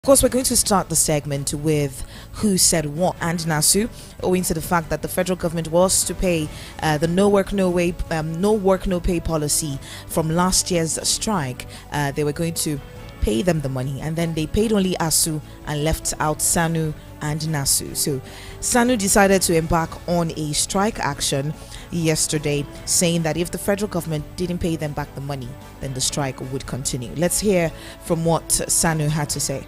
course, we're going to start the segment with who said what. And Nasu, owing to the fact that the federal government was to pay the no work no pay policy from last year's strike, they were going to pay them the money, and then they paid only ASU and left out SANU and NASU. So SANU decided to embark on a strike action yesterday, saying that if the federal government didn't pay them back the money, then the strike would continue. Let's hear from what SANU had to say.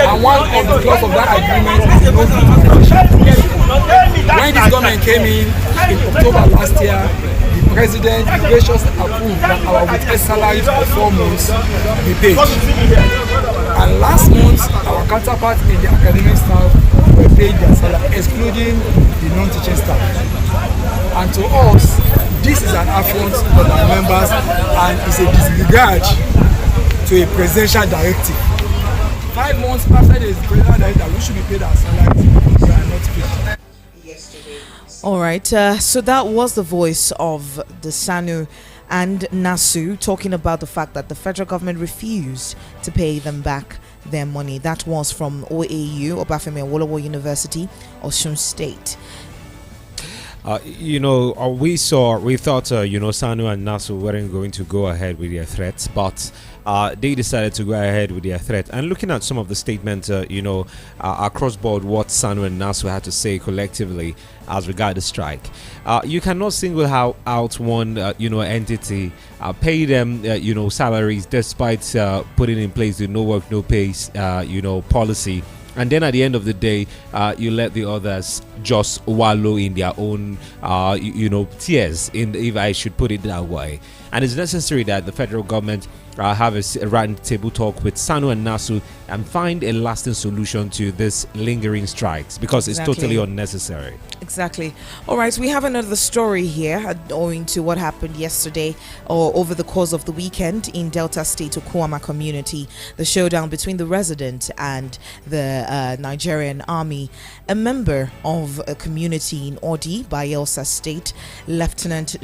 And one of the clause of that agreement is no compensation. When this government came in October last year, the president graciously approved that our witness salaries for 4 months be paid. And last month, our counterparts in the academic staff were paid their salary, excluding the non-teaching staff. And to us, this is an affront to our members and is a disregard to a presidential directive. 5 months after the presidential directive, we should be paid our salaries. We are not paid. All right, so that was the voice of the SANU and NASU talking about the fact that the federal government refused to pay them back their money. That was from OAU, Obafemi Awolowo University, Osun State. We thought, SANU and NASU weren't going to go ahead with their threats, but they decided to go ahead with their threat. And looking at some of the statements, across board, what SANU and NASU had to say collectively as regard the strike, you cannot single out one, entity, pay them, salaries despite putting in place the no work, no pay, policy. And then at the end of the day, you let the others just wallow in their own, tears, if I should put it that way. And it's necessary that the federal government have a round table talk with SANU and NASU and find a lasting solution to this lingering strikes, because it's totally unnecessary. Exactly. All right, we have another story here owing to what happened yesterday or over the course of the weekend in Delta State, Okuama community, the showdown between the resident and the Nigerian army. A member of a community in Odi, Bayelsa State, Lieutenant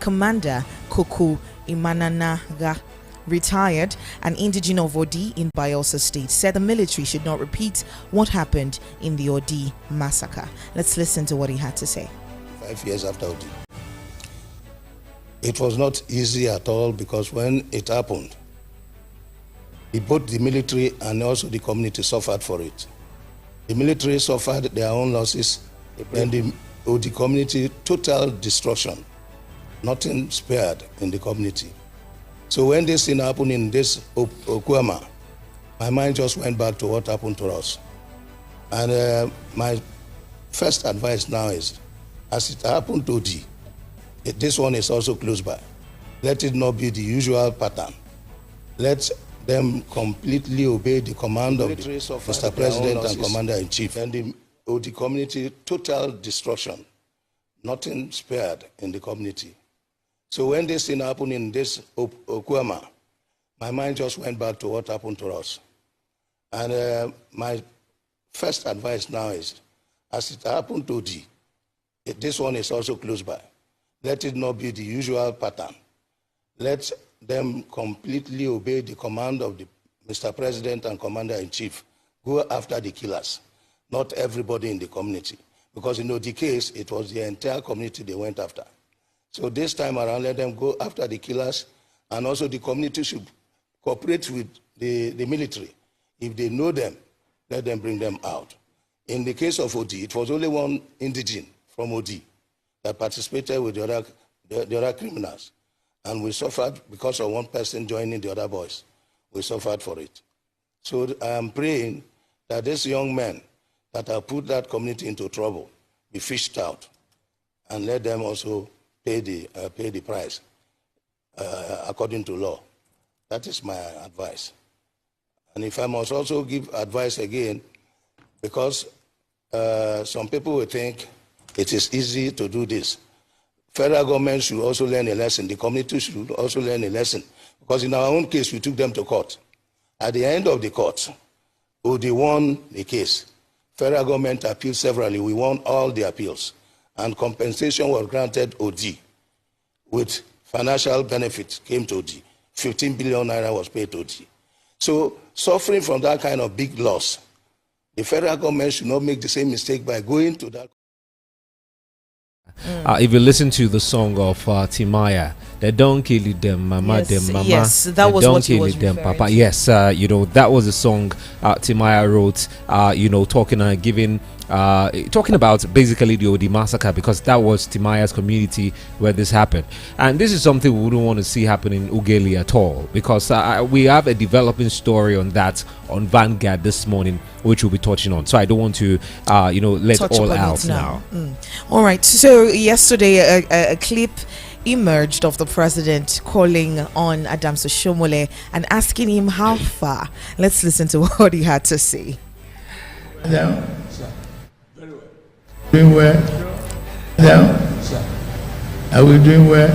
Commander Koku Imananaga, retired, an indigene of Odi in Bayelsa State, said the military should not repeat what happened in the Odi massacre. Let's listen to what he had to say. 5 years after Odi, it was not easy at all, because when it happened, both the military and also the community suffered for it. The military suffered their own losses, and the Odi community, total destruction. Nothing spared in the community. So when this thing happened in this Okuama, my mind just went back to what happened to us. And my first advice now is, as it happened to D, this one is also close by. Let it not be the usual pattern. Let them completely obey the command of Mr. President and Commander-in-Chief. And the OD community, total destruction. Nothing spared in the community. So when this thing happened in this Okuama, my mind just went back to what happened to us. And my first advice now is, as it happened to D, this one is also close by. Let it not be the usual pattern. Let them completely obey the command of the Mr. President and Commander-in-Chief. Go after the killers, not everybody in the community. Because in the case, it was the entire community they went after. So this time around, let them go after the killers, and also the community should cooperate with the military. If they know them, let them bring them out. In the case of OD, it was only one indigene from OD that participated with the other criminals. And we suffered because of one person joining the other boys. We suffered for it. So I am praying that these young men that have put that community into trouble be fished out, and let them also pay the price according to law. That is my advice. And if I must also give advice again, because some people will think it is easy to do this. Federal government should also learn a lesson. The community should also learn a lesson. Because in our own case, we took them to court. At the end of the court, they won the case. Federal government appealed severally. We won all the appeals. And compensation was granted OD. with financial benefit came to OG. 15 billion naira was paid to OG. So suffering from that kind of big loss, the federal government should not make the same mistake by going to that. If you listen to the song of Timaya, they don't kill them, mama, Yes, them, mama. yes, that they was don't what he kill was them, referring papa. to. Yes, that was a song Timaya wrote. Talking and giving. Talking about basically the Odi massacre, because that was Timaya's community where this happened, and this is something we wouldn't want to see happen in Ugeli at all, because we have a developing story on that on Vanguard this morning, which we'll be touching on. So I don't want to let Touch all upon out it now. All right. So yesterday, a clip emerged of the president calling on Adams Oshomole and asking him how far. Let's listen to what he had to say. Down. Doing well. Down. Are we doing well?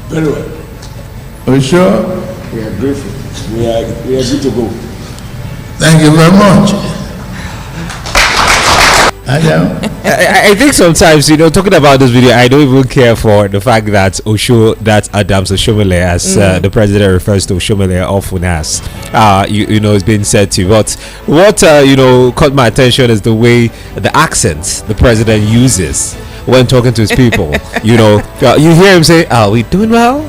Very well. Are you sure? We are grateful. We are good to go. Thank you very much. I think sometimes, talking about this video, I don't even care for the fact that Adams Oshomole, as the president refers to Oshomole often as, it's been said to. But what, caught my attention is the way, the accent the president uses when talking to his people. You hear him say, "Are we doing well?"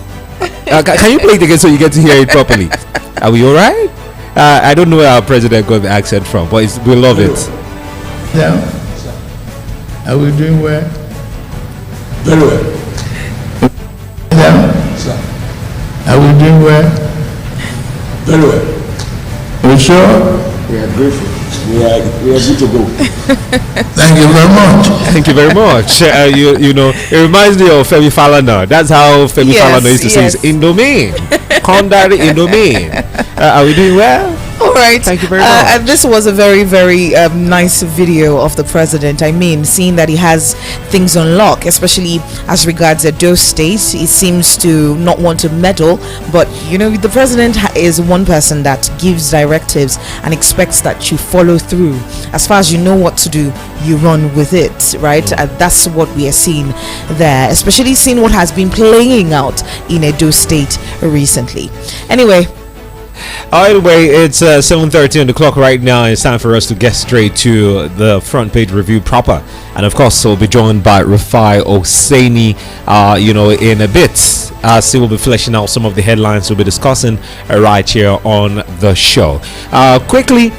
Can you play it again so you get to hear it properly? Are we all right? I don't know where our president got the accent from, but we love it. Down. Are we doing well? Very well. Down. Are we doing well? Very well. Are you sure? We are grateful. We are good to go. Thank you very much. Thank you very much. It reminds me of Femi Falana. That's how Femi Falana used to say his Indomine. Kondari Indomine. Are we doing well? All right. Thank you very much. And this was a very, very nice video of the president. I mean, seeing that he has things on lock, especially as regards Edo State. He seems to not want to meddle, but the president is one person that gives directives and expects that you follow through. As far as you know what to do, you run with it, right? And that's what we are seeing there, especially seeing what has been playing out in Edo State recently. Anyway, it's 7:30 on the clock right now. It's time for us to get straight to the front page review proper, and of course we'll be joined by Rufai OSENI in a bit, as he will be fleshing out some of the headlines we'll be discussing right here on the show. Quickly,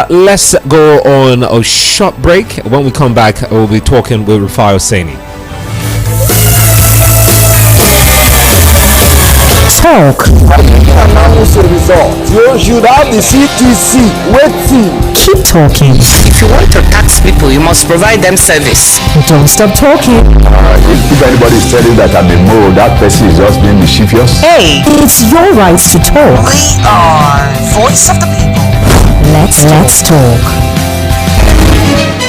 let's go on a short break. When we come back, we'll be talking with Rufai OSENI. Talk. Announce the result. You should have the CTC waiting. Keep talking. If you want to tax people, you must provide them service. Don't stop talking. If anybody is telling that I'm a mole, that person is just being mischievous. Hey, it's your right to talk. We are voice of the people. Let's talk.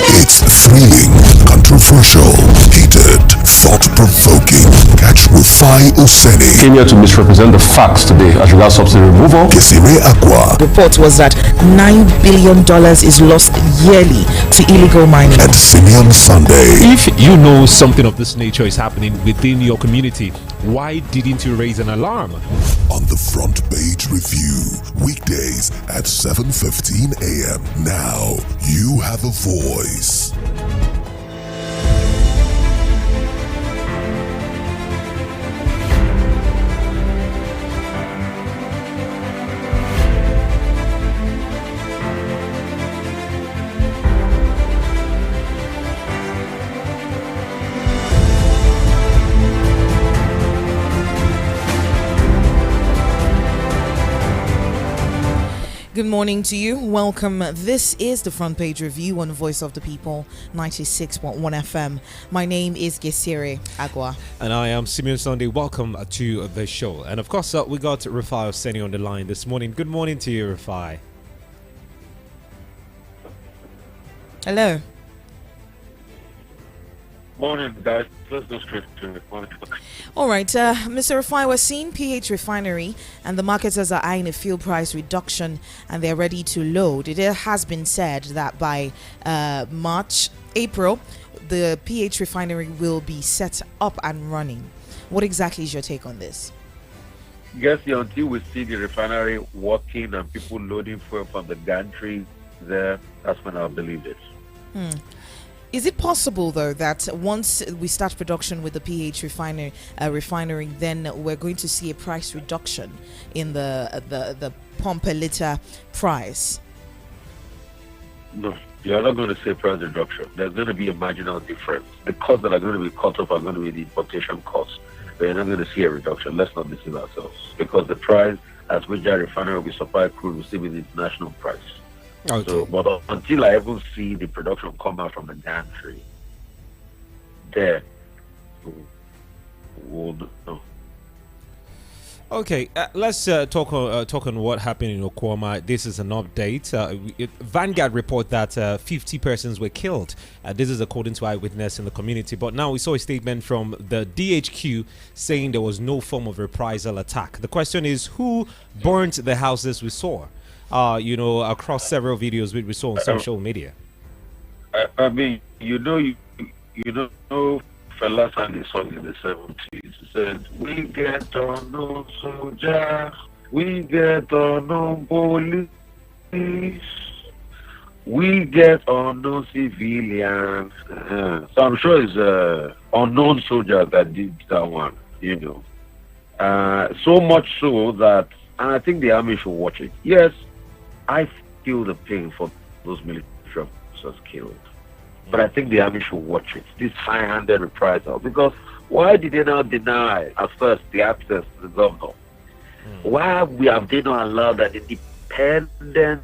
It's thrilling, controversial, heated, thought-provoking. Catch Rufai OSENI. Came here to misrepresent the facts today as regards subsidy removal. Kesire Aqua. report was that $9 billion is lost yearly to illegal mining. And Simeon Sunday. If you know something of this nature is happening within your community, why didn't you raise an alarm? On the Front Page Review, weekdays at 7:15 a.m. Now you have a voice. Good morning to you. Welcome. This is the Front Page Review on Voice of the People, 96.1 FM. My name is Gesire Agua. And I am Simeon Sunday. Welcome to the show. And of course, we got Rufai OSENI on the line this morning. Good morning to you, Rufai. Hello. Morning, guys. Let's go straight to the point. All right, Mr. Rufai, we're seeing PH Refinery and the marketers are eyeing a fuel price reduction and they're ready to load. It has been said that by April, the PH Refinery will be set up and running. What exactly is your take on this? Yes, until we see the refinery working and people loading fuel from the gantries there, that's when I'll believe it. Is it possible, though, that once we start production with the PH refinery, then we're going to see a price reduction in the pump per liter price? No, you're not going to see price reduction. There's going to be a marginal difference. The costs that are going to be cut off are going to be the importation costs. But you're not going to see a reduction. Let's not deceive ourselves. Because the price at which that refinery will be supplied crude will still be the international price. Okay. So, but until I ever see the production come out from the gantry, there, we'll know. Okay, let's talk on what happened in Okwama. This is an update. Vanguard report that 50 persons were killed. This is according to eyewitness in the community. But now we saw a statement from the DHQ saying there was no form of reprisal attack. The question is, who burnt the houses we saw? Across several videos we saw on social media. I mean, you know, Fela sang a song in the 70s. He said, "We get on no soldier, we get on no police, we get on no civilians." So I'm sure it's unknown soldier that did that one, So much so that, and I think the army should watch it. Yes, I feel the pain for those military officers killed. But I think the army should watch it, this high-handed reprisal. Because why did they not deny at first the access to the governor? Why have they not allowed an independent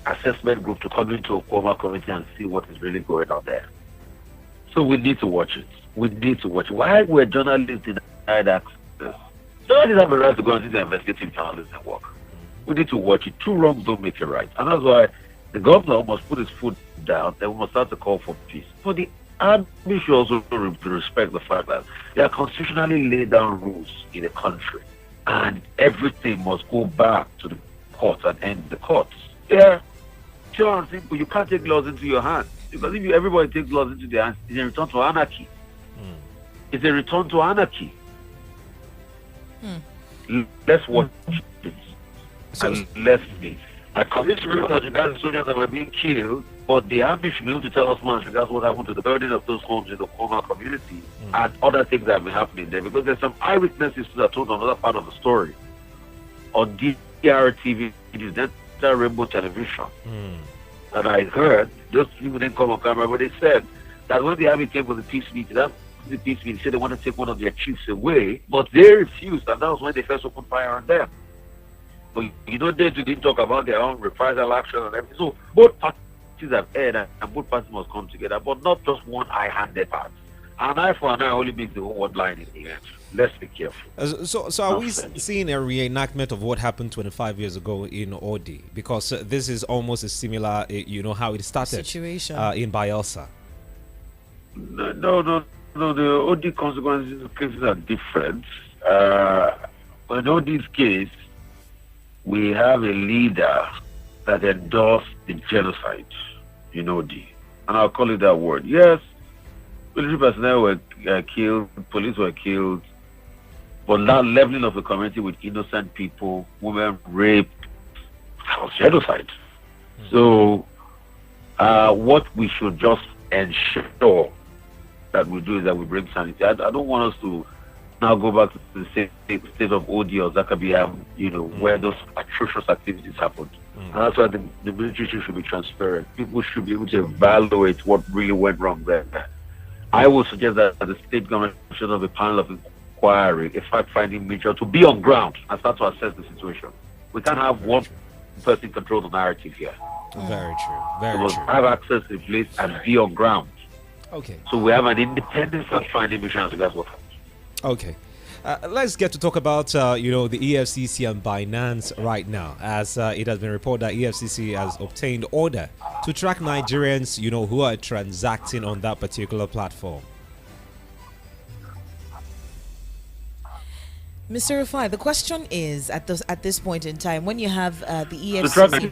assessment group to come into Okwama community and see what is really going on there? So we need to watch it. We need to watch it. Why were journalists denied access? Journalists have a right to go and do their investigative journalism work. We need to watch it. Two wrongs don't make it right. And that's why the governor must put his foot down, then we must start to call for peace. But the army should also respect the fact that there are constitutionally laid down rules in the country, and everything must go back to the courts and end the courts. Yeah, sure and simple. You can't take laws into your hands, because if everybody takes laws into their hands, it's a return to anarchy. It's a return to anarchy. Let's watch it. And let's see. I commit to realize that the soldiers that were being killed, but the army should be able to tell us much regards what happened to the burden of those homes in the Okwama community and other things that have been happening there. Because there's some eyewitnesses that told another part of the story on DRTV, Delta Rainbow Television, that I heard. Those people didn't come on camera, but they said that when the army came for the peace meeting, said they wanted to take one of their chiefs away, but they refused, and that was when they first opened fire on them. But they didn't talk about their own reprisal action and everything. So both parties have aired, and both parties must come together, but not just one high-handed part. An eye for an eye only makes the whole world line in the end. Let's be careful. So are we seeing a reenactment of what happened 25 years ago in Odi? Because this is almost a similar, how it started situation in Bayelsa. No. The Odi consequences cases are different. In Odi's case, we have a leader that endorsed the genocide in Odi. And I'll call it that word. Yes, military personnel were killed, police were killed, but that leveling of the community with innocent people, women raped, was genocide. So what we should just ensure that we do is that we bring sanity. I don't want us to now go back to the state of Odi or Zakabiam, where those atrocious activities happened. And that's why the military should be transparent. People should be able to evaluate what really went wrong there. I would suggest that the state government should have a panel of inquiry, a fact-finding mission to be on ground and start to assess the situation. We can't have one person control the narrative here. Very true. Very we must true. have access to the place and be on ground. Okay. So we have an independent fact-finding mission as regards what happened. Okay. Let's get to talk about, the EFCC and Binance right now, as it has been reported that EFCC has obtained order to track Nigerians, who are transacting on that particular platform. Mr. Rufai, the question is, at this point in time, when you have the EFCC...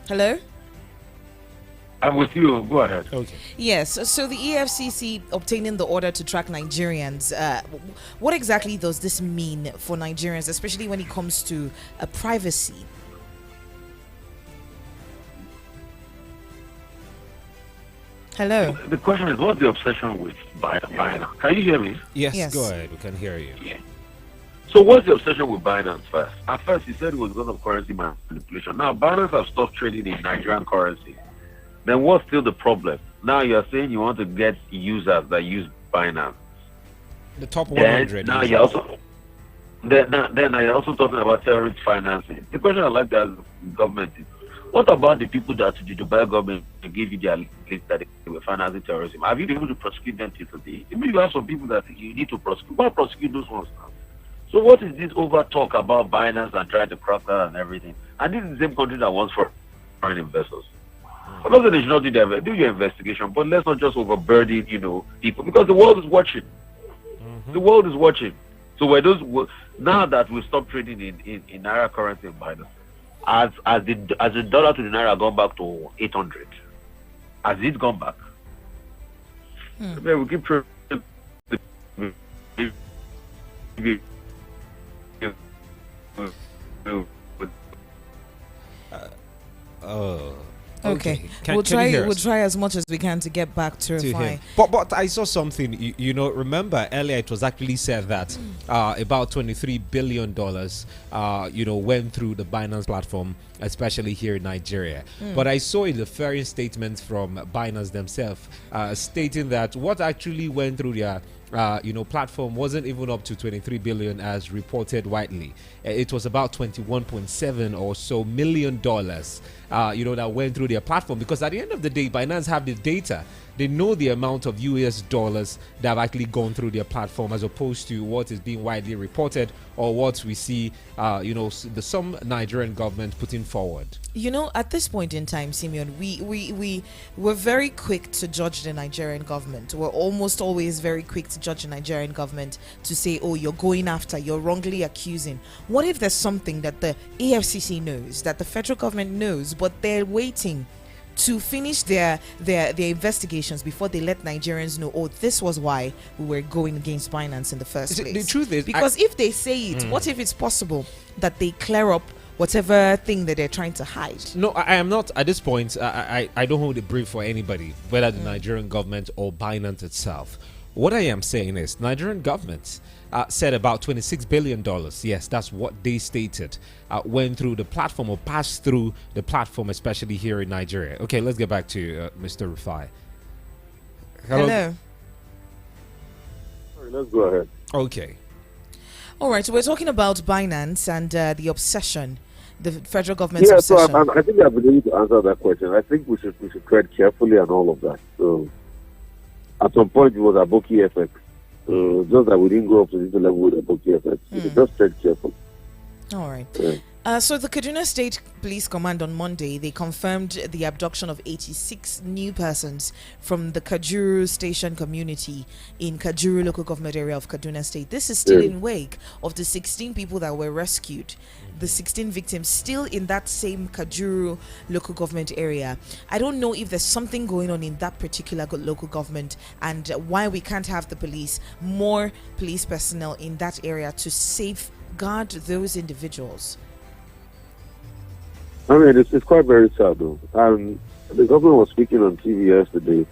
Hello? I'm with you. Go ahead. Okay. Yes, so the EFCC obtaining the order to track Nigerians, what exactly does this mean for Nigerians, especially when it comes to privacy? Hello? The question is, what's the obsession with Binance? Can you hear me? Yes, go ahead. We can hear you. Yeah. So what's the obsession with Binance first? At first, he said it was because of currency manipulation. Now, Binance have stopped trading in Nigerian currency. Then what's still the problem? Now you're saying you want to get users that use Binance. The top 100. Now you're also you're also talking about terrorist financing. The question I'd like to ask the government is, what about the people that the Dubai government gave you their list that they were financing terrorism? Have you been able to prosecute them till today? Maybe you have some people that you need to prosecute. Why prosecute those ones now? So what is this over talk about Binance and trying to crack that and everything? And this is the same country that wants foreign investors. I'm not saying they should not do your investigation, but let's not just overburden, people, because the world is watching. The world is watching. So now that we stop trading in naira currency in Binance, as the dollar to the naira gone back to 800, has it gone back? We keep trading. Okay. We'll try as much as we can to get back to Rufai. But I saw something, remember earlier it was actually said that about $23 billion went through the Binance platform, especially here in Nigeria. But I saw in the various statements from Binance themselves stating that what actually went through their platform wasn't even up to 23 billion as reported widely. It was about 21.7 or so million dollars, that went through their platform, because at the end of the day, Binance have the data. They know the amount of US dollars that have actually gone through their platform, as opposed to what is being widely reported or what we see, some Nigerian government putting forward. At this point in time, Simeon, we're very quick to judge the Nigerian government. We're almost always very quick to judge the Nigerian government to say, oh, you're going after, you're wrongly accusing. What if there's something that the EFCC knows, that the federal government knows, but they're waiting to finish their investigations before they let Nigerians know, oh, this was why we were going against Binance in the first place? The truth is, because if they say it, what if it's possible that they clear up whatever thing that they're trying to hide? No, I am not at this point. I don't hold a brief for anybody, whether the Nigerian government or Binance itself. What I am saying is, Nigerian government said about $26 billion. Yes, that's what they stated. Went through the platform or passed through the platform, especially here in Nigeria. Okay, let's get back to Mr. Rufai. Hello. Sorry, let's go ahead. Okay. All right, so we're talking about Binance and the obsession, the federal government's obsession. obsession. So I think I've been able to answer that question. I think we should tread carefully and all of that. So at some point it was Aboki FX. Just that we didn't go up to this level with Aboki FX. So just tread carefully. All right. Yeah. So the Kaduna State Police Command on Monday, they confirmed the abduction of 86 new persons from the Kajuru Station community in Kajuru local government area of Kaduna State. This is still in wake of the 16 people that were rescued. The 16 victims still in that same Kajuru local government area. I don't know if there's something going on in that particular local government and why we can't have the police, more police personnel in that area to safeguard those individuals. I mean, it's quite very sad though. The government was speaking on TV yesterday.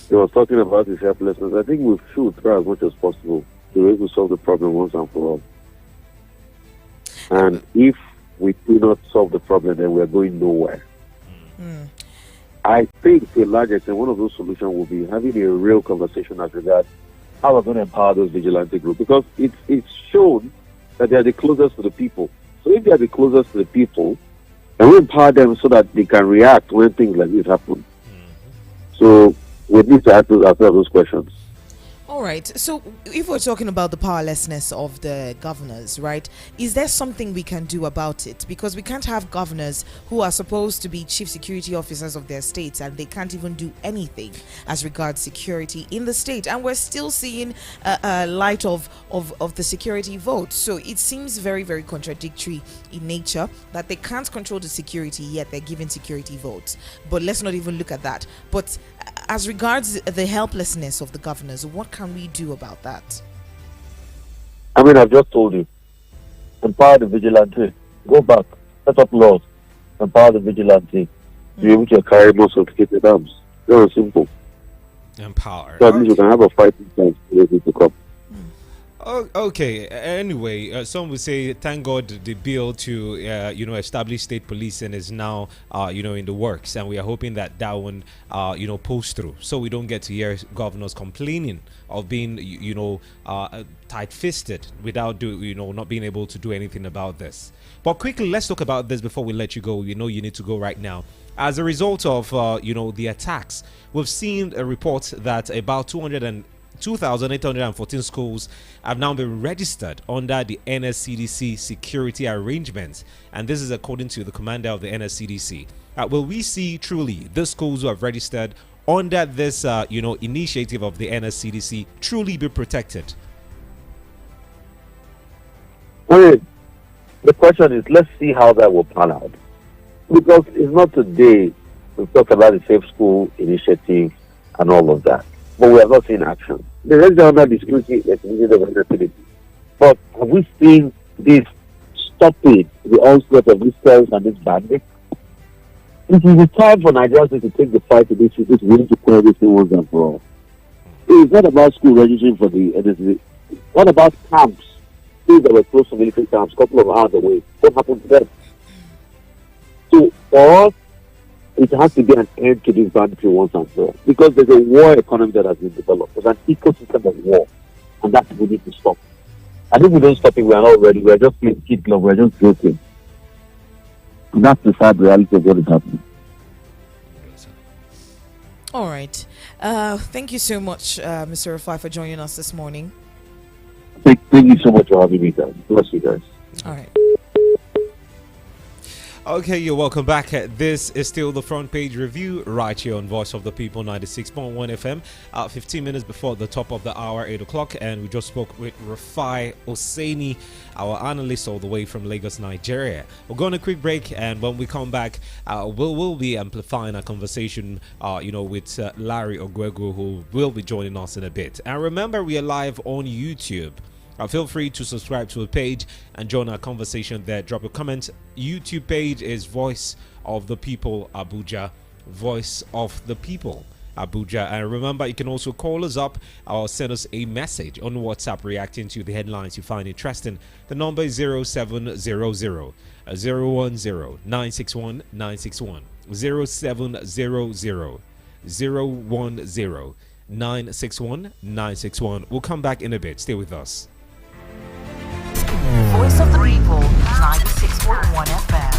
They was talking about his helplessness. I think we should try as much as possible to be able to solve the problem once and for all. And if we do not solve the problem, then we are going nowhere. I think to a large extent, one of those solutions will be having a real conversation as regards how we're going to empower those vigilante groups, because it's shown that they are the closest to the people. So if they are the closest to the people, and we empower them so that they can react when things like this happen. So we need to ask ourselves those questions. All right. So, if we're talking about the powerlessness of the governors, right, is there something we can do about it? Because we can't have governors who are supposed to be chief security officers of their states and they can't even do anything as regards security in the state. And we're still seeing a light of the security vote. So, it seems very, very contradictory in nature that they can't control the security, yet they're giving security votes. But let's not even look at that. But as regards the helplessness of the governors, what can we do about that? I mean, I've just told you. Empower the vigilante. Go back. Set up laws. Empower the vigilante. To be able to carry more sophisticated arms. Very simple. Empower. So at least you can have a fighting chance to come. Oh, okay. Anyway, some would say, thank God the bill to establish state policing is now in the works, and we are hoping that one pulls through, so we don't get to hear governors complaining of being tight-fisted without not being able to do anything about this. But quickly, let's talk about this before we let you go. You need to go right now. As a result of the attacks, we've seen a report that about 2,814 schools have now been registered under the NSCDC security arrangements, and this is according to the commander of the NSCDC. Will we see truly the schools who have registered under this initiative of the NSCDC truly be protected? Well, the question is, let's see how that will pan out, because it's not today we've talked about the Safe School initiative and all of that, but we have not seen action. The rest under the security of NSCDC. But have we seen this stopping the onslaught of these terrorists and these bandits? It is the time for Nigerians to take the fight to this we need to clear this thing once and for all. It is not about school registering for the NSCDC. What about camps? Schools that were close to military camps, a couple of hours away. What happened to them? So for us, it has to be an end to this banditry once and for all. Because there's a war economy that has been developed. There's an ecosystem of war. And that we need to stop. And if we don't stop it, we are not ready. We are just playing kid club. We are just joking. And that's the sad reality of what is happening. All right. Thank you so much, Mr. Rufai, for joining us this morning. Thank you so much for having me, guys. Bless you guys. All right. Okay, you're welcome back. This is still the Front Page Review right here on Voice of the People 96.1 FM. 15 minutes before the top of the hour, 8 o'clock, and we just spoke with El-Rufai OSENI, our analyst all the way from Lagos, Nigeria. We're going on a quick break, and when we come back, we'll be amplifying our conversation, with Larry Ogwegu, who will be joining us in a bit. And remember, we are live on YouTube. Feel free to subscribe to the page and join our conversation there. Drop a comment. YouTube page is Voice of the People Abuja. Voice of the People Abuja. And remember, you can also call us up or send us a message on WhatsApp reacting to the headlines you find interesting. The number is 0700 010 961 961. 0700 010 961 961. We'll come back in a bit. Stay with us. Voice of the People, 96.1 FM.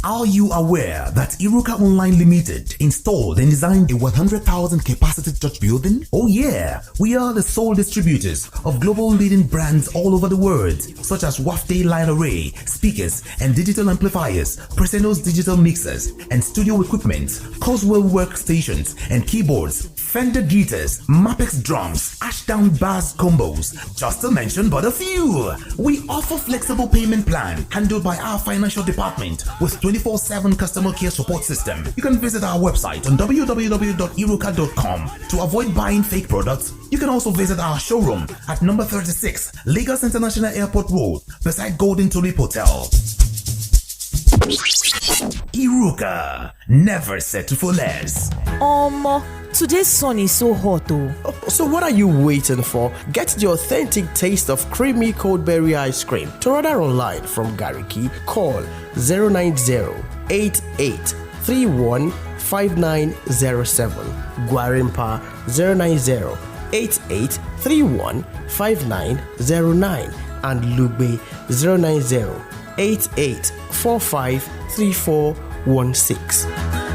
Are you aware that Iruka Online Limited installed and designed a 100,000 capacity church building? Oh yeah, we are the sole distributors of global leading brands all over the world, such as Wafday Line Array, speakers and digital amplifiers, Preseno's digital mixers and studio equipment, Coswell workstations and keyboards, Fender guitars, Mapex drums, Ashdown bass combos, just to mention but a few. We offer flexible payment plan handled by our financial department with 24/7 customer care support system. You can visit our website on www.iruka.com to avoid buying fake products. You can also visit our showroom at number 36 Lagos International Airport Road beside Golden Tulip Hotel. Iruka, never settle for less. Today's sun is so hot though. So what are you waiting for? Get the authentic taste of creamy cold berry ice cream. To order online from Gariki, call 090-8831-5907. Guarimpa 090-8831-5909. And Lugbe 090-88 453416.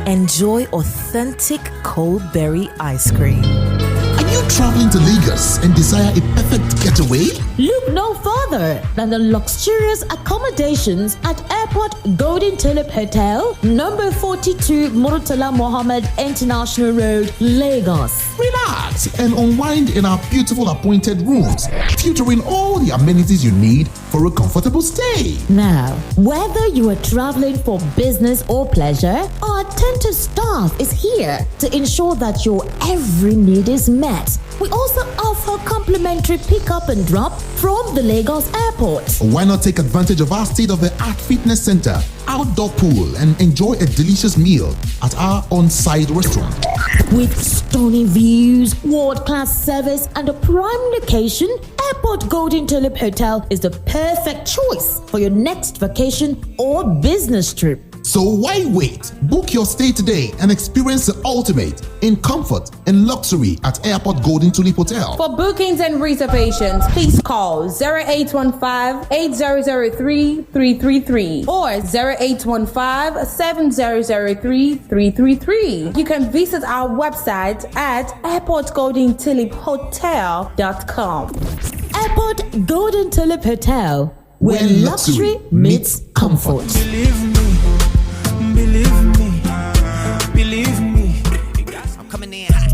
Enjoy authentic cold berry ice cream. Are you traveling to Lagos and desire a perfect getaway? Look no further than the luxurious accommodations at Airport Golden Tulip Hotel, number 42 Murtala Mohammed International Road, Lagos. Relax and unwind in our beautiful appointed rooms, featuring all the amenities you need for a comfortable stay. Now, whether you are traveling for business or pleasure, our attentive staff is here to ensure that your every need is met. We also offer complimentary pickup and drop from the Lagos airport. Why not take advantage of our state-of-the-art fitness center, outdoor pool, and enjoy a delicious meal at our on-site restaurant? With stunning views, world-class service, and a prime location, Airport Golden Tulip Hotel is the perfect choice for your next vacation or business trip. So why wait? Book your stay today and experience the ultimate in comfort and luxury at Airport Golden Tulip Hotel. For bookings and reservations, please call 0815-8003-333 or 0815-7003-333. You can visit our website at airportgoldentuliphotel.com. Airport Golden Tulip Hotel, where luxury meets comfort. Believe me. I'm coming in hot.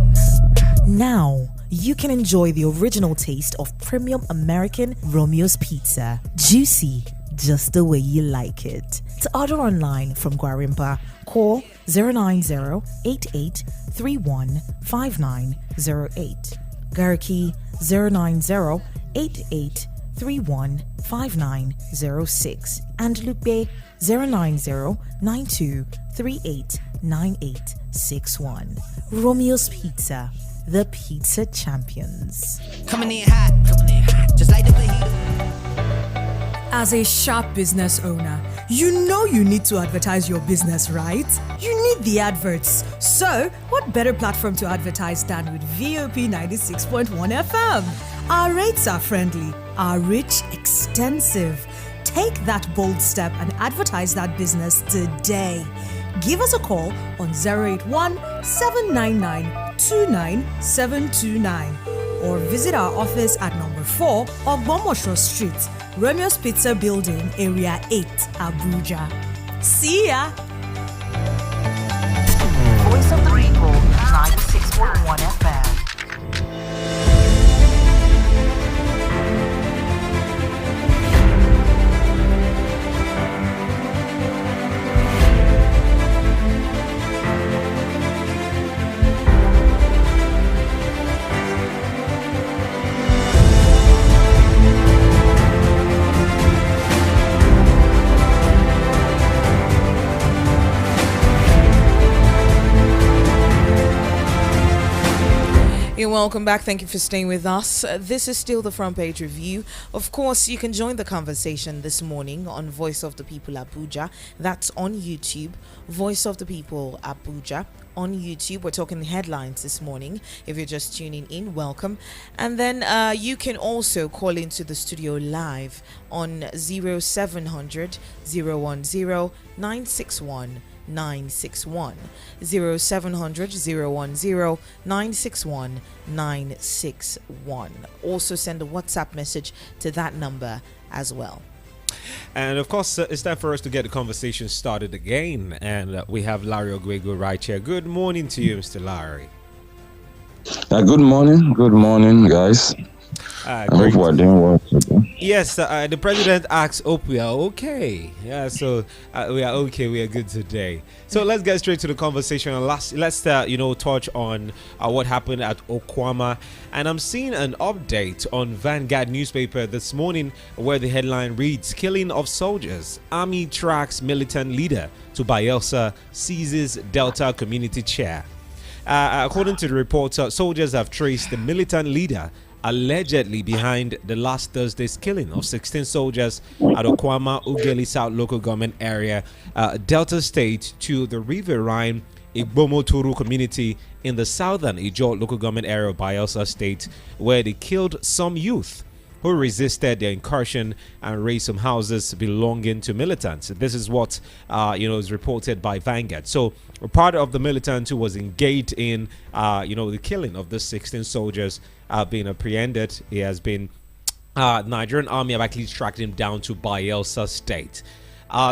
Now, you can enjoy the original taste of premium American Romeo's Pizza. Juicy, just the way you like it. To order online from Guarimpa, call 090-8831-5908. Gariki 090-8831-5906. And Lupe 090-9238-9861. Romeo's Pizza, the pizza champions. Coming in hot, just like the fajita. As a sharp business owner, you know you need to advertise your business, right? You need the adverts. So, what better platform to advertise than with VOP 96.1 FM? Our rates are friendly, our reach extensive. Take that bold step and advertise that business today. Give us a call on 081-799-29729 or visit our office at number 4 Ogbomosho Street, Romeo's Pizza Building, Area 8, Abuja. See ya! Voice of the People, 96.1 FM. You're welcome back. Thank you for staying with us. This is still the front page review. Of course, you can join the conversation this morning on Voice of the People Abuja. That's on YouTube. Voice of the People Abuja on YouTube. We're talking headlines this morning. If you're just tuning in, welcome. And then you can also call into the studio live on 0700 010 961 961 0700 010 961 961. Also send a WhatsApp message to that number as well. And of course, it's time for us to get the conversation started again. And we have Larry Ogwego right here. Good morning to you, Mr. Larry. Good morning, guys. I hope we're doing well today. Yes, the president asks, hope we are okay. Yeah, so we are okay. We are good today. So let's get straight to the conversation. And let's touch on what happened at Okwama. And I'm seeing an update on Vanguard newspaper this morning where the headline reads, "Killing of soldiers. Army tracks militant leader to Bayelsa, seizes Delta community chair." According to the report, soldiers have traced the militant leader allegedly behind the last Thursday's killing of 16 soldiers at Okwama Ugeli South local government area, Delta State, to the riverine Igbomoturu community in the southern Ijo local government area of Bayelsa State, where they killed some youth who resisted their incursion and razed some houses belonging to militants. This is what is reported by Vanguard. So part of the militant who was engaged in the killing of the 16 soldiers being apprehended. He has been Nigerian army have actually tracked him down to Bayelsa state.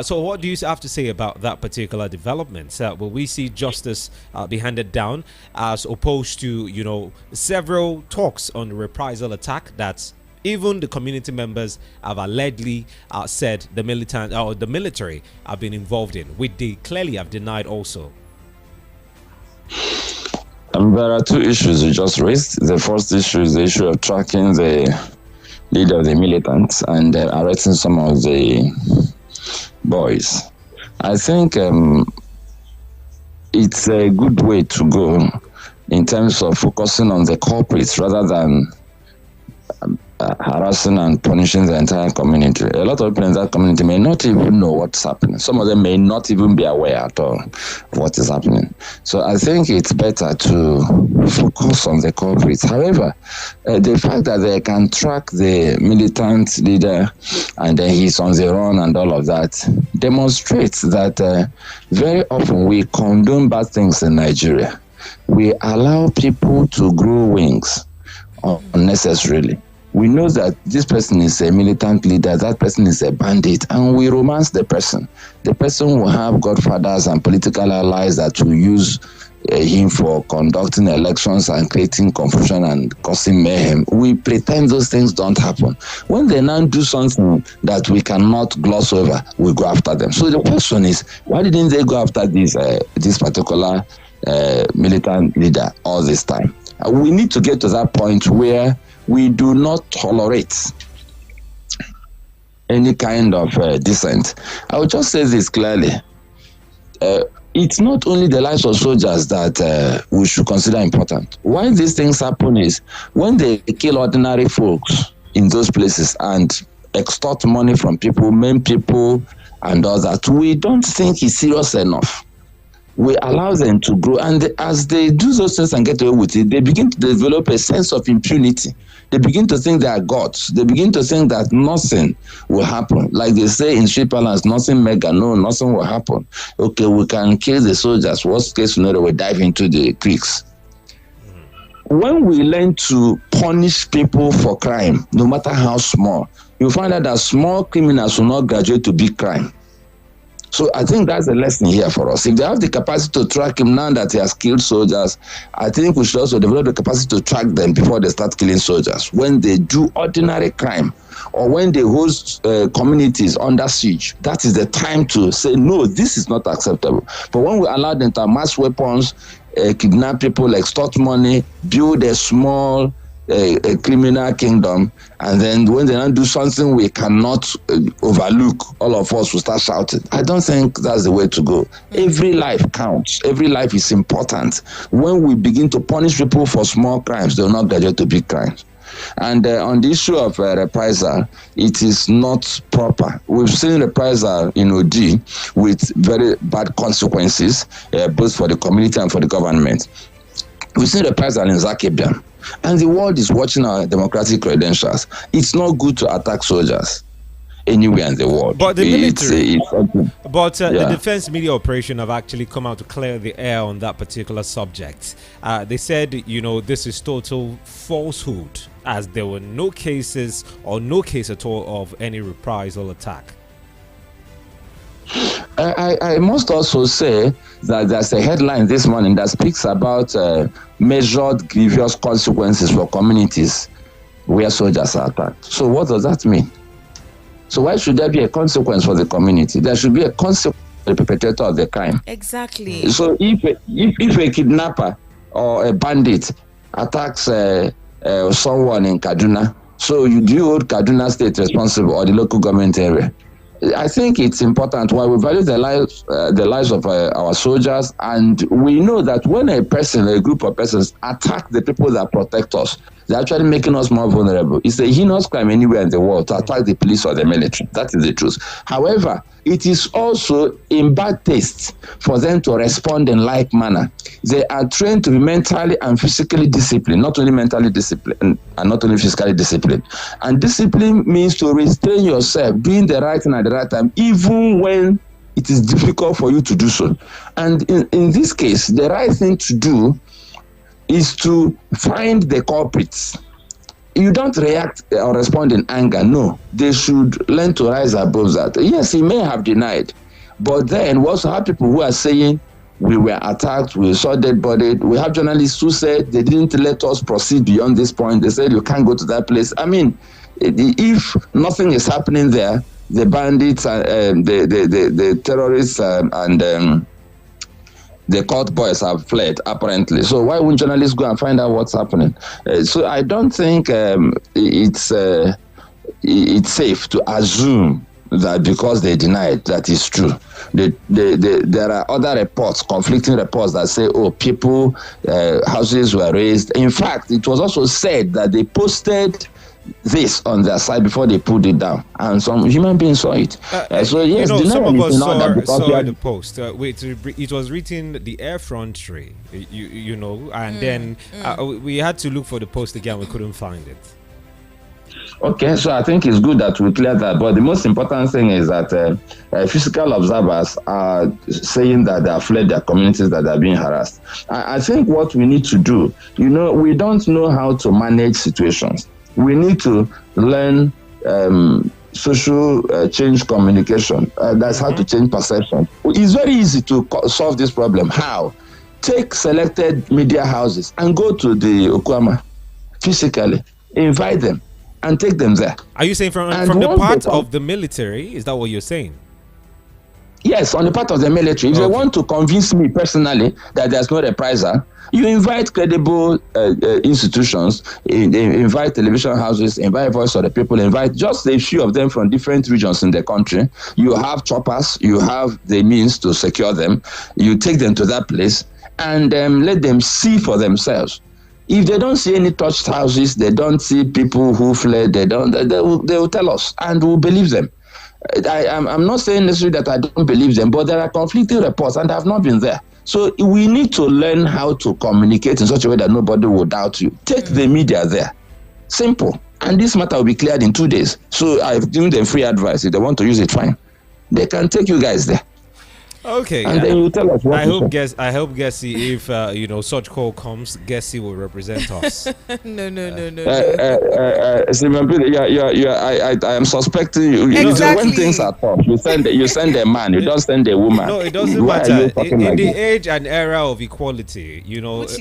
So what do you have to say about that particular development? Will we see justice be handed down as opposed to, several talks on the reprisal attack that even the community members have allegedly said the militant or the military have been involved in, which they clearly have denied also? There are two issues you just raised. The first issue is the issue of tracking the leader of the militants and arresting some of the boys. I think it's a good way to go in terms of focusing on the culprits rather than harassing and punishing the entire community. A lot of people in that community may not even know what's happening. Some of them may not even be aware at all of what is happening. So I think it's better to focus on the culprits. However, the fact that they can track the militant leader and then he's on the run and all of that demonstrates that very often we condone bad things in Nigeria. We allow people to grow wings unnecessarily. We know that this person is a militant leader, that person is a bandit, and we romance the person. The person will have godfathers and political allies that will use him for conducting elections and creating confusion and causing mayhem. We pretend those things don't happen. When they now do something that we cannot gloss over, we go after them. So the question is, why didn't they go after this particular militant leader all this time? We need to get to that point where we do not tolerate any kind of dissent. I will just say this clearly. It's not only the lives of soldiers that we should consider important. Why these things happen is when they kill ordinary folks in those places and extort money from people, maim people, and all that, we don't think it's serious enough. We allow them to grow, and as they do those things and get away with it, they begin to develop a sense of impunity. They begin to think they are gods. They begin to think that nothing will happen. Like they say in street balance, nothing mega, no, nothing will happen. Okay, we can kill the soldiers. Worst case scenario, we dive into the creeks. When we learn to punish people for crime, no matter how small, you find out that small criminals will not graduate to big crime. So I think that's the lesson here for us. If they have the capacity to track him now that he has killed soldiers, I think we should also develop the capacity to track them before they start killing soldiers. When they do ordinary crime or when they host communities under siege, that is the time to say, no, this is not acceptable. But when we allow them to amass weapons, kidnap people, extort money, build a small a criminal kingdom, and then when they don't do something we cannot overlook, all of us will start shouting. I don't think that's the way to go. Every life counts. Every life is important. When we begin to punish people for small crimes, they will not graduate to big crimes. And on the issue of reprisal, it is not proper. We've seen reprisal in OD with very bad consequences, both for the community and for the government. We've seen reprisal in Zakebian. And the world is watching our democratic credentials. It's not good to attack soldiers anywhere in the world. But the military, the defense media operation have actually come out to clear the air on that particular subject. They said, this is total falsehood, as there were no cases or no case at all of any reprisal attack. I must also say that there's a headline this morning that speaks about measured grievous consequences for communities where soldiers are attacked. So what does that mean? So why should there be a consequence for the community? There should be a consequence for the perpetrator of the crime. Exactly. So if a kidnapper or a bandit attacks someone in Kaduna, so do you hold Kaduna State responsible or the local government area? I think it's important why we value the lives of our soldiers, and we know that when a group of persons attack the people that protect us, They're actually making us more vulnerable. It's a heinous crime anywhere in the world to attack the police or the military. That is the truth. However, it is also in bad taste for them to respond in like manner. They are trained to be mentally and physically disciplined, not only mentally disciplined and not only physically disciplined. And discipline means to restrain yourself, doing the right thing at the right time, even when it is difficult for you to do so. And in this case, the right thing to do is to find the culprits. You don't react or respond in anger. No, they should learn to rise above that. Yes, he may have denied, but then we also have people who are saying we were attacked, we saw dead body. We have journalists who said they didn't let us proceed beyond this point. They said you can't go to that place. I mean, if nothing is happening there, the bandits, the terrorists, and the court boys have fled, apparently. So why wouldn't journalists go and find out what's happening? So I don't think it's safe to assume that because they denied that is true. There are other reports, conflicting reports that say, oh, people, houses were raised. In fact, it was also said that they posted this on their side before they put it down, and some human beings saw it. So yes, some of us saw the post. It was written the air frontry, and then we had to look for the post again. We couldn't find it. Okay, so I think it's good that we clear that. But the most important thing is that physical observers are saying that they have fled their communities, that they are being harassed. I think what we need to do, we don't know how to manage situations. We need to learn social change communication. That's how to change perception. It's very easy to solve this problem. How? Take selected media houses and go to the Okwama physically, invite them, and take them there. Are you saying from the part of the military? Is that what you're saying? Yes, on the part of the military. If they want to convince me personally that there's no reprisal, you invite credible institutions, invite television houses, invite Voice of the People, invite just a few of them from different regions in the country. You have choppers, you have the means to secure them. You take them to that place and let them see for themselves. If they don't see any touched houses, they don't see people who fled, they will tell us and we'll believe them. I'm not saying necessarily that I don't believe them, but there are conflicting reports and I've not been there. So we need to learn how to communicate in such a way that nobody will doubt you. Take the media there. Simple. And this matter will be cleared in 2 days. So I've given them free advice. If they want to use it, fine. They can take you guys there. Okay. And then you tell us what I hope Gessie, if such call comes, Gessie will represent us. No. I am suspecting you. Exactly. When things are tough, you send a man. You don't send a woman. No, it doesn't matter. In the age and era of equality,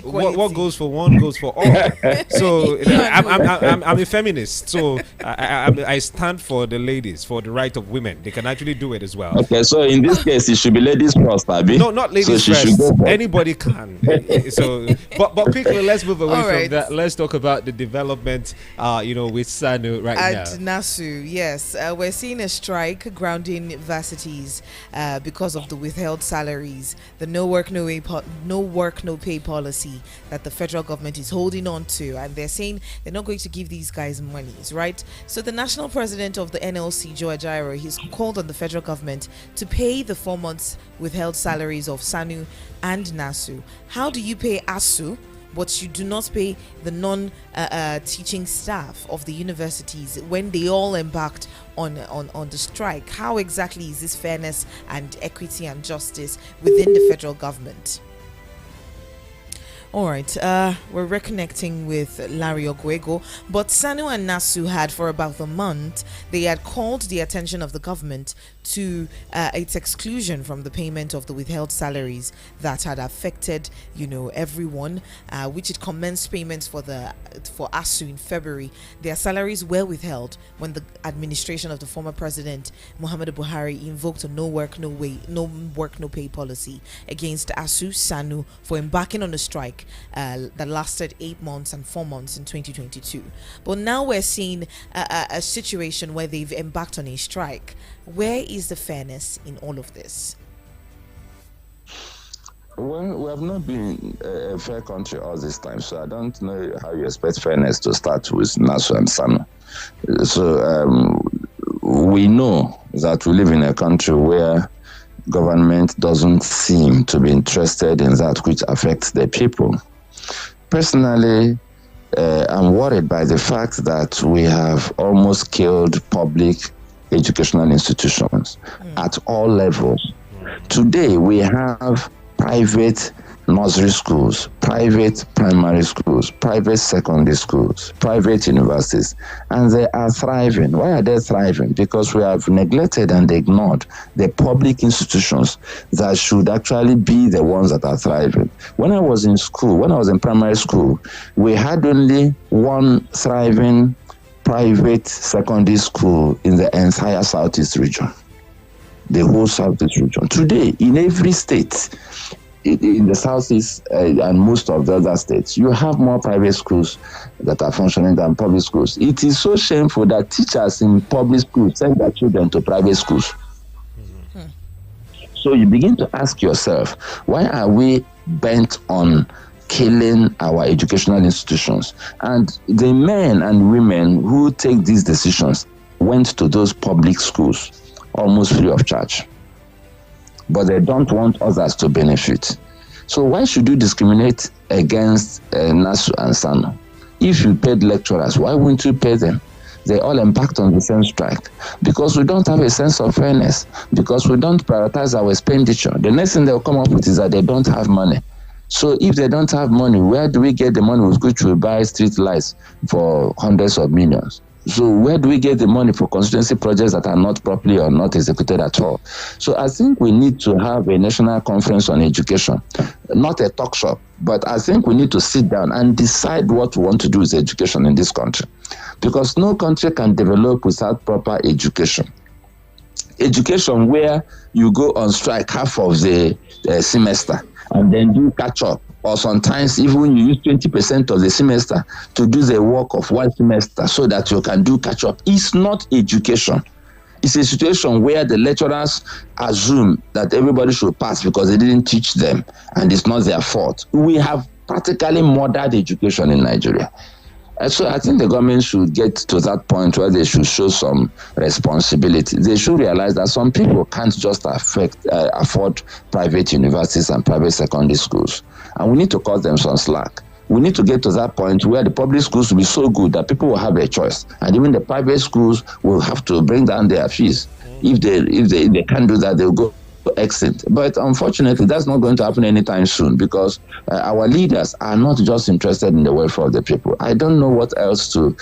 what goes for one goes for all. So I'm a feminist. So I stand for the ladies, for the right of women. They can actually do it as well. Okay, so in this case, it should be ladies first, Abby. No, not ladies first. Anybody can. So, but quickly, let's move away from that. Let's talk about the development, with SANU now. At NASU, yes. We're seeing a strike grounding universities because of the withheld salaries, the no work, no pay policy that the federal government is holding on to. And they're saying they're not going to give these guys monies, right? So the national president of the NLC, Joe Ajaero, he's called on the federal government to pay the 4 months withheld salaries of SANU and NASU. How do you pay ASU, but you do not pay the non-teaching staff of the universities when they all embarked on the strike? How exactly is this fairness and equity and justice within the federal government? All right, we're reconnecting with Larry Ogwego, but SANU and NASU had for about a month, they had called the attention of the government to its exclusion from the payment of the withheld salaries that had affected, everyone, which it commenced payments for ASU in February. Their salaries were withheld when the administration of the former president Muhammadu Buhari invoked a no work, no pay policy against ASU SANU for embarking on a strike that lasted 8 months and 4 months in 2022. But now we're seeing a situation where they've embarked on a strike. Where is the fairness in all of this? Well, we have not been a fair country all this time, so I don't know how you expect fairness to start with NASU and SANU. So we know that we live in a country where government doesn't seem to be interested in that which affects the people. Personally, I'm worried by the fact that we have almost killed public educational institutions at all levels. Today, we have private nursery schools, private primary schools, private secondary schools, private universities, and they are thriving. Why are they thriving? Because we have neglected and ignored the public institutions that should actually be the ones that are thriving. When I was in school, when I was in primary school, we had only one thriving private secondary school in the entire Southeast region, the whole Southeast region. Today, in every state, in the Southeast and most of the other states, you have more private schools that are functioning than public schools. It is so shameful that teachers in public schools send their children to private schools. So you begin to ask yourself, why are we bent on killing our educational institutions? And the men and women who take these decisions went to those public schools almost free of charge, but they don't want others to benefit. So why should you discriminate against NASU and SANU? If you paid lecturers, why wouldn't you pay them? They all impact on the same strike. Because we don't have a sense of fairness, because we don't prioritize our expenditure. The next thing they'll come up with is that they don't have money. So if they don't have money, where do we get the money with which we buy street lights for hundreds of millions? So where do we get the money for constituency projects that are not properly or not executed at all? So I think we need to have a national conference on education, not a talk shop, but I think we need to sit down and decide what we want to do with education in this country. Because no country can develop without proper education. Education where you go on strike half of the semester and then do catch up. Or sometimes even you use 20% of the semester to do the work of one semester so that you can do catch up. It's not education. It's a situation where the lecturers assume that everybody should pass because they didn't teach them and it's not their fault. We have practically murdered education in Nigeria. So I think the government should get to that point where they should show some responsibility. They should realize that some people can't just afford private universities and private secondary schools. And we need to cut them some slack. We need to get to that point where the public schools will be so good that people will have a choice. And even the private schools will have to bring down their fees. If they can't do that, they'll go exit. But unfortunately, that's not going to happen anytime soon because our leaders are not just interested in the welfare of the people. I don't know what else to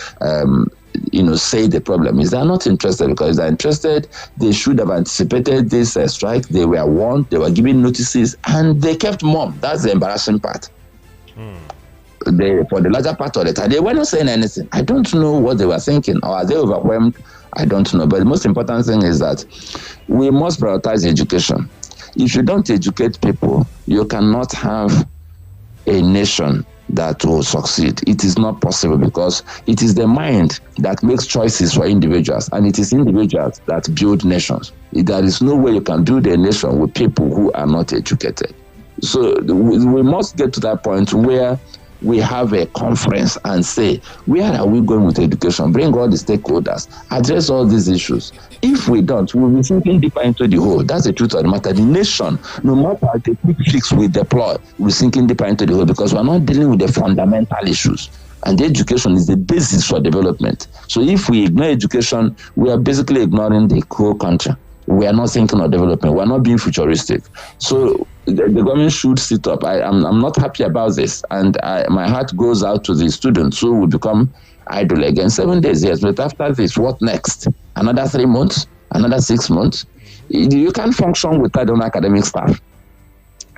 say the problem is. They're not interested, because if they're interested, they should have anticipated this strike. They were warned, they were given notices, and they kept mum. That's the embarrassing part. For the larger part of the time, they were not saying anything. I don't know what they were thinking, or are they overwhelmed? I don't know. But the most important thing is that we must prioritize education. If you don't educate people, you cannot have a nation that will succeed. It is not possible, because it is the mind that makes choices for individuals, and it is individuals that build nations. There is no way you can build a nation with people who are not educated. So we must get to that point where we have a conference and say, where are we going with education? Bring all the stakeholders, address all these issues. If we don't, we'll be sinking deeper into the hole. That's the truth of the matter. The nation, no matter the quick fix we deploy, we're sinking deeper into the hole because we're not dealing with the fundamental issues. And the education is the basis for development. So if we ignore education, we are basically ignoring the whole country. We are not thinking of development. We are not being futuristic. So the government should sit up. I'm not happy about this. And my heart goes out to the students who will become idle again. 7 days, yes. But after this, what next? Another 3 months? Another 6 months? You can't function without an academic staff,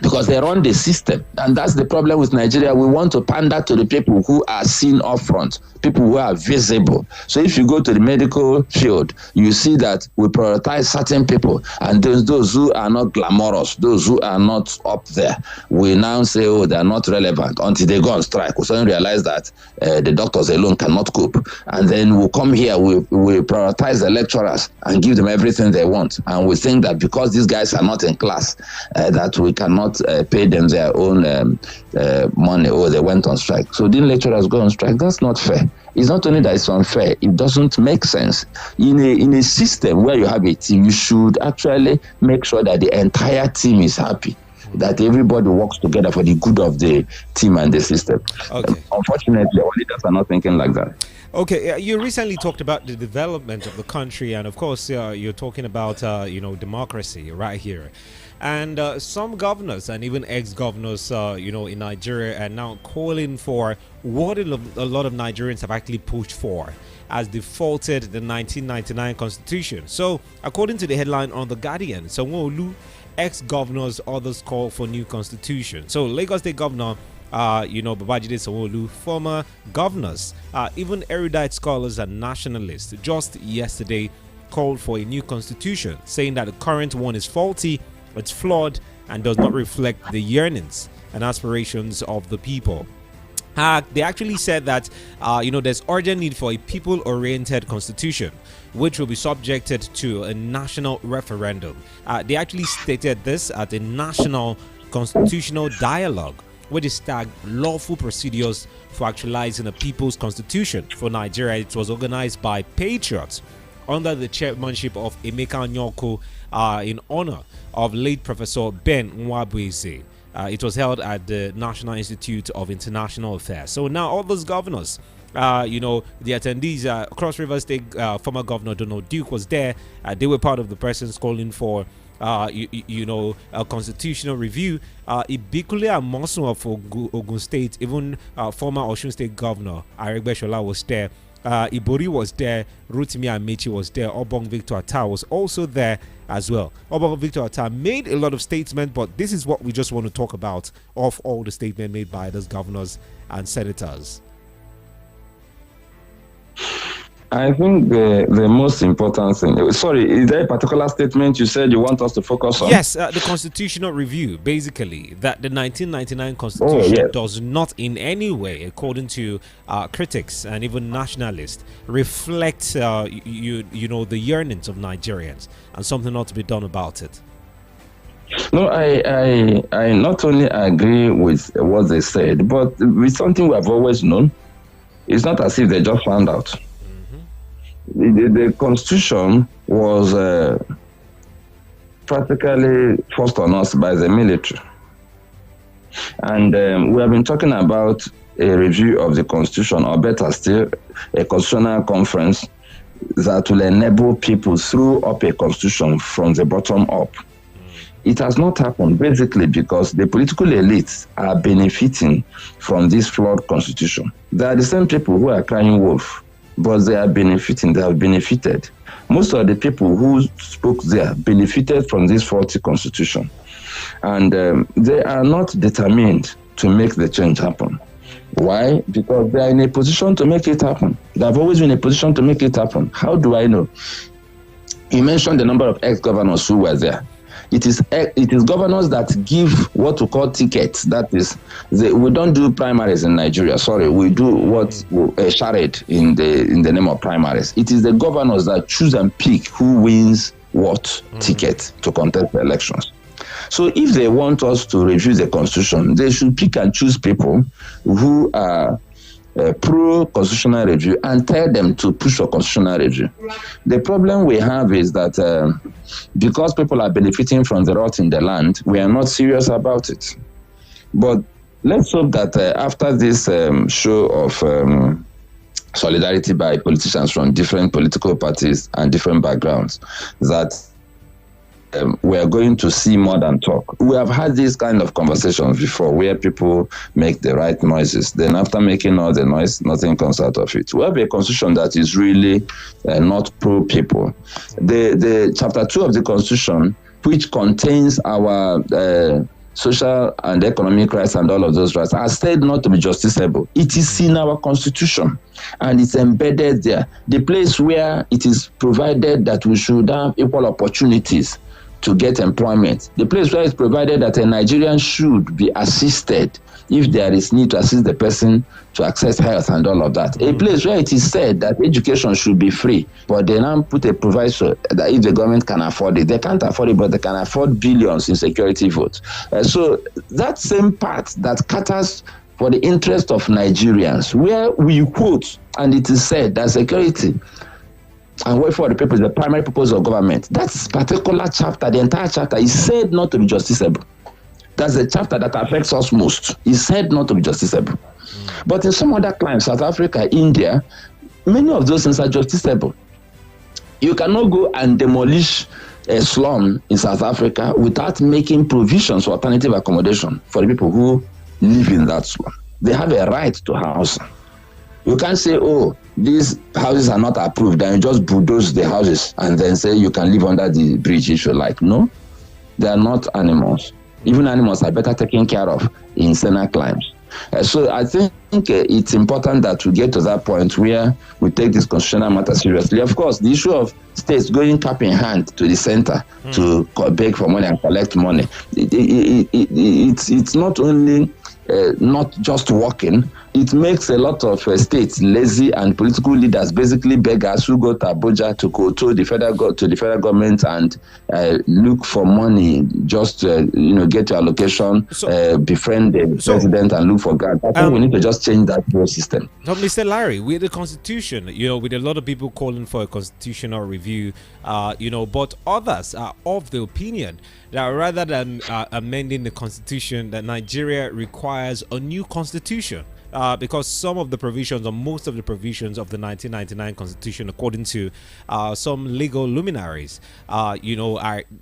because they run the system. And that's the problem with Nigeria. We want to pander to the people who are seen up front, people who are visible. So if you go to the medical field, you see that we prioritize certain people, and those who are not glamorous, those who are not up there, we now say, oh, they are not relevant, until they go on strike. We suddenly realize that the doctors alone cannot cope. And then we'll come here, we prioritize the lecturers and give them everything they want. And we think that because these guys are not in class, that we cannot not pay them their own money, or they went on strike. So didn't lecturers go on strike? That's not fair. It's not only that it's unfair, it doesn't make sense. In a system where you have a team, you should actually make sure that the entire team is happy, that everybody works together for the good of the team and the system. Okay. Unfortunately, our leaders are not thinking like that. Okay, you recently talked about the development of the country, and of course, you're talking about democracy right here. And some governors and even ex-governors, in Nigeria are now calling for what a lot of Nigerians have actually pushed for, as defaulted the 1999 Constitution. So, according to the headline on The Guardian, Sanwo-Olu, ex-governors, others call for new constitution. So, Lagos State Governor, Babajide Sanwo-Olu, former governors, even erudite scholars and nationalists, just yesterday called for a new constitution, saying that the current one is faulty, it's flawed, and does not reflect the yearnings and aspirations of the people. They actually said that, there's urgent need for a people-oriented constitution, which will be subjected to a national referendum. They actually stated this at a national constitutional dialogue, which is tagged Lawful Procedures for Actualizing a People's Constitution for Nigeria. It was organized by Patriots under the chairmanship of Emeka Nyoko, in honor of late Professor Ben Nwabueze. It was held at the National Institute of International Affairs. So now all those governors, the attendees, Cross River State former Governor Donald Duke was there. They were part of the persons calling for a constitutional review. Ibikule Amosun of Ogun State, even former Osun State Governor Aregbe Shola was there. Ibori was there, Rotimi Amechi was there, Obong Victor Atta was also there as well. Obong Victor Atta made a lot of statements, but this is what we just want to talk about of all the statements made by those governors and senators. I think the most important thing, sorry, is there a particular statement you said you want us to focus on? Yes, the constitutional review, basically, that the 1999 Constitution does not in any way, according to critics and even nationalists, reflect, the yearnings of Nigerians, and something ought to be done about it. No, I not only agree with what they said, but with something we have always known. It's not as if they just found out. The Constitution was practically forced on us by the military. And we have been talking about a review of the Constitution, or better still, a constitutional conference that will enable people through up a Constitution from the bottom up. It has not happened basically because the political elites are benefiting from this flawed Constitution. They are the same people who are crying wolf, but they are benefiting, they have benefited. Most of the people who spoke there benefited from this faulty Constitution. And they are not determined to make the change happen. Why? Because they are in a position to make it happen. They have always been in a position to make it happen. How do I know? You mentioned the number of ex-governors who were there. It is governors that give what we call tickets. That is, we don't do primaries in Nigeria. Sorry, we do what a charade in the name of primaries. It is the governors that choose and pick who wins what ticket to contest the elections. So if they want us to review the Constitution, they should pick and choose people who are pro-constitutional review and tell them to push for constitutional review. The problem we have is that because people are benefiting from the rot in the land, we are not serious about it. But let's hope that after this show of solidarity by politicians from different political parties and different backgrounds, that we are going to see more than talk. We have had these kind of conversations before where people make the right noises. Then after making all the noise, nothing comes out of it. We have a constitution that is really not pro-people. The chapter 2 of the constitution, which contains our social and economic rights and all of those rights, are said not to be justiciable. It is in our constitution and it's embedded there. The place where it is provided that we should have equal opportunities to get employment. The place where it's provided that a Nigerian should be assisted if there is need to assist the person to access health and all of that. A place where it is said that education should be free, but they now put a proviso that if the government can afford it, they can't afford it, but they can afford billions in security votes. So that same part that caters for the interest of Nigerians, where we quote, and it is said that security and welfare for the people is the primary purpose of government. That particular chapter, the entire chapter, is said not to be justiciable. That's the chapter that affects us most. It's said not to be justiciable. But in some other climes, South Africa, India, many of those things are justiciable. You cannot go and demolish a slum in South Africa without making provisions for alternative accommodation for the people who live in that slum. They have a right to housing. You can't say, oh, these houses are not approved, and you just bulldoze the houses and then say you can live under the bridge if you like. No, they are not animals. Even animals are better taken care of in saner climes. So I think it's important that we get to that point where we take this constitutional matter seriously. Of course, the issue of states going cap in hand to the center to beg for money and collect money, it's not only not just working, it makes a lot of states lazy, and political leaders basically beggars who go to Abuja to go to the federal government and look for money, just get your allocation, befriend the president and look for grant. I think we need to just change that whole system. So, Mr. Larry, with the constitution, with a lot of people calling for a constitutional review, but others are of the opinion that rather than amending the constitution, that Nigeria requires a new constitution. Because some of the provisions, or most of the provisions of the 1999 Constitution, according to some legal luminaries, are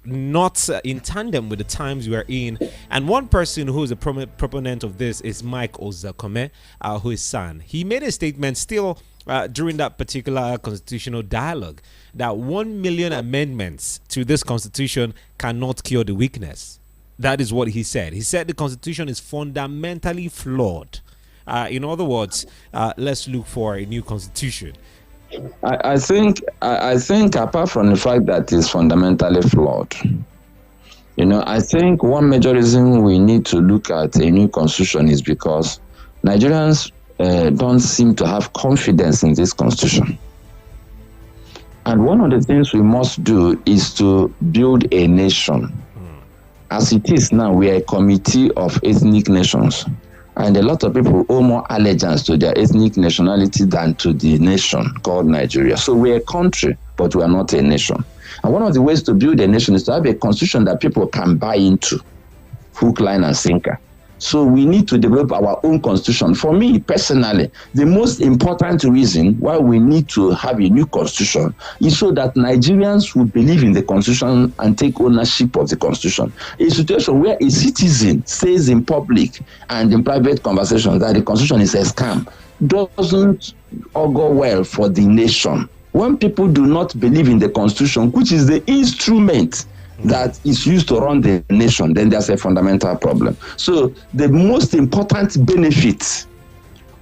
not in tandem with the times we are in. And one person who is a proponent of this is Mike Ozakome, who is San. He made a statement still during that particular constitutional dialogue that 1 million amendments to this constitution cannot cure the weakness. That is what he said. He said the constitution is fundamentally flawed. In other words, let's look for a new constitution. I think apart from the fact that it's fundamentally flawed, I think one major reason we need to look at a new constitution is because Nigerians don't seem to have confidence in this constitution. And one of the things we must do is to build a nation. As it is now, we are a committee of ethnic nations. And a lot of people owe more allegiance to their ethnic nationality than to the nation called Nigeria. So we're a country, but we are not a nation. And one of the ways to build a nation is to have a constitution that people can buy into, hook, line, and sinker. So we need to develop our own constitution. For me, personally, the most important reason why we need to have a new constitution is so that Nigerians will believe in the constitution and take ownership of the constitution. A situation where a citizen says in public and in private conversations that the constitution is a scam doesn't augur well for the nation. When people do not believe in the constitution, which is the instrument that is used to run the nation, then there's a fundamental problem. So the most important benefit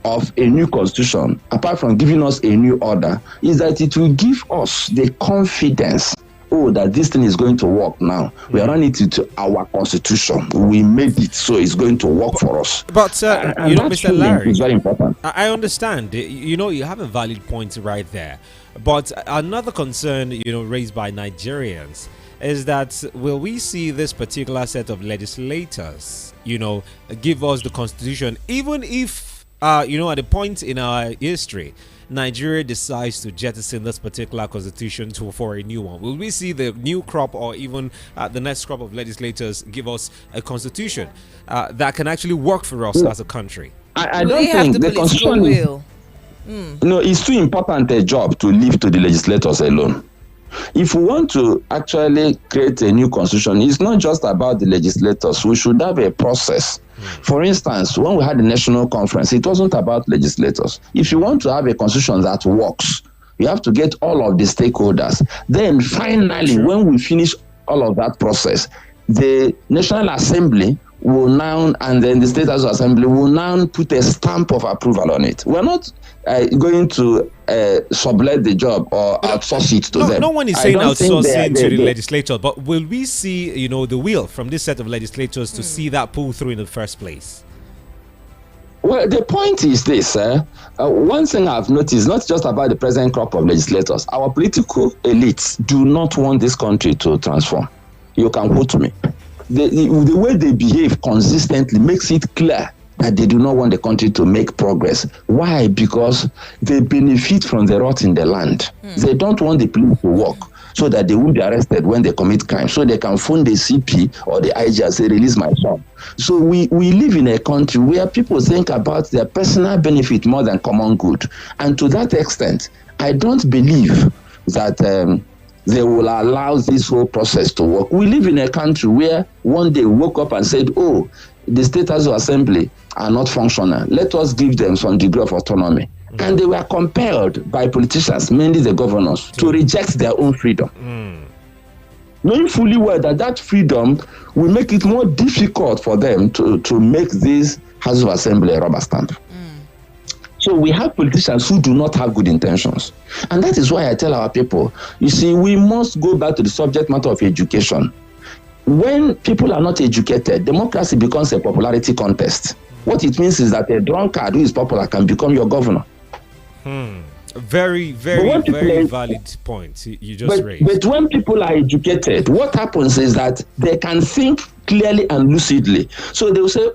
of a new constitution, apart from giving us a new order, is that it will give us the confidence, that this thing is going to work now. We are running it to our constitution. We made it, so it's going to work for us. But, Mr. Larry, it's very important. I understand. You have a valid point right there. But another concern, raised by Nigerians is that will we see this particular set of legislators, give us the constitution, even if, at a point in our history, Nigeria decides to jettison this particular constitution for a new one? Will we see the new crop or even the next crop of legislators give us a constitution that can actually work for us as a country? I don't think the constitution will. It's too important a job to leave to the legislators alone. If we want to actually create a new constitution, it's not just about the legislators. We should have a process. For instance, when we had the national conference, it wasn't about legislators. If you want to have a constitution that works, you have to get all of the stakeholders. Then finally, when we finish all of that process, the National Assembly will now, and then the State House Assembly will now put a stamp of approval on it. We're not going to sublet the job or outsource it to them. No one is saying outsourcing to the legislators, but will we see, the will from this set of legislators to see that pull through in the first place? Well, the point is this. One thing I've noticed, not just about the present crop of legislators, our political elites do not want this country to transform. You can quote me. The way they behave consistently makes it clear that they do not want the country to make progress. Why? Because they benefit from the rot in the land. They don't want the police to work so that they won't be arrested when they commit crime, so they can phone the CP or the IG and say, release my son. So we live in a country where people think about their personal benefit more than common good. And to that extent, I don't believe that they will allow this whole process to work. We live in a country where one day we woke up and said, oh, the state house of assembly are not functional. Let us give them some degree of autonomy. And they were compelled by politicians, mainly the governors, to reject their own freedom. Knowing fully well that freedom will make it more difficult for them to make this house of assembly a rubber stamp. So we have politicians who do not have good intentions. And that is why I tell our people, you see, we must go back to the subject matter of education. When people are not educated, democracy becomes a popularity contest. What it means is that a drunkard who is popular can become your governor. Very, very valid point you just raised. But when people are educated, what happens is that they can think clearly and lucidly. So they will say,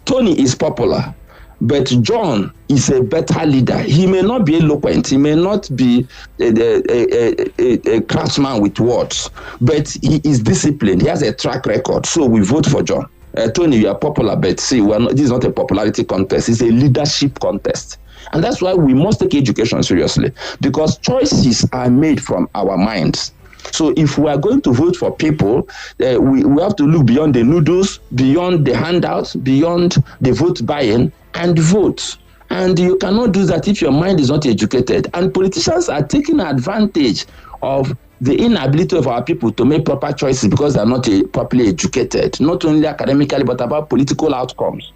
Tony is popular, but John is a better leader. He may not be eloquent, he may not be a craftsman with words, but he is disciplined. He has a track record. So we vote for John. Tony, you are popular, but see, this is not a popularity contest. It's a leadership contest. And that's why we must take education seriously, because choices are made from our minds. So if we are going to vote for people, we have to look beyond the noodles, beyond the handouts, beyond the vote buying, and vote. And you cannot do that if your mind is not educated. And politicians are taking advantage of the inability of our people to make proper choices because they are not properly educated, not only academically, but about political outcomes.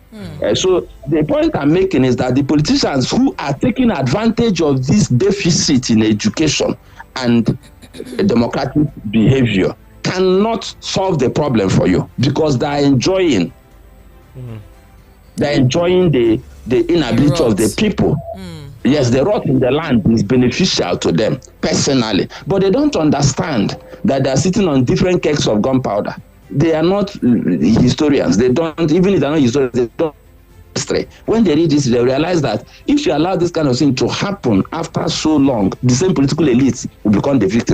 So the point I'm making is that the politicians who are taking advantage of this deficit in education and democratic behavior cannot solve the problem for you, because they are enjoying the inability of the people. Yes, the rot in the land is beneficial to them personally, but they don't understand that they are sitting on different kegs of gunpowder. They are not historians. They don't, even if they're not historians, they don't. When they read this, they realize that if you allow this kind of thing to happen after so long, the same political elites will become the victims.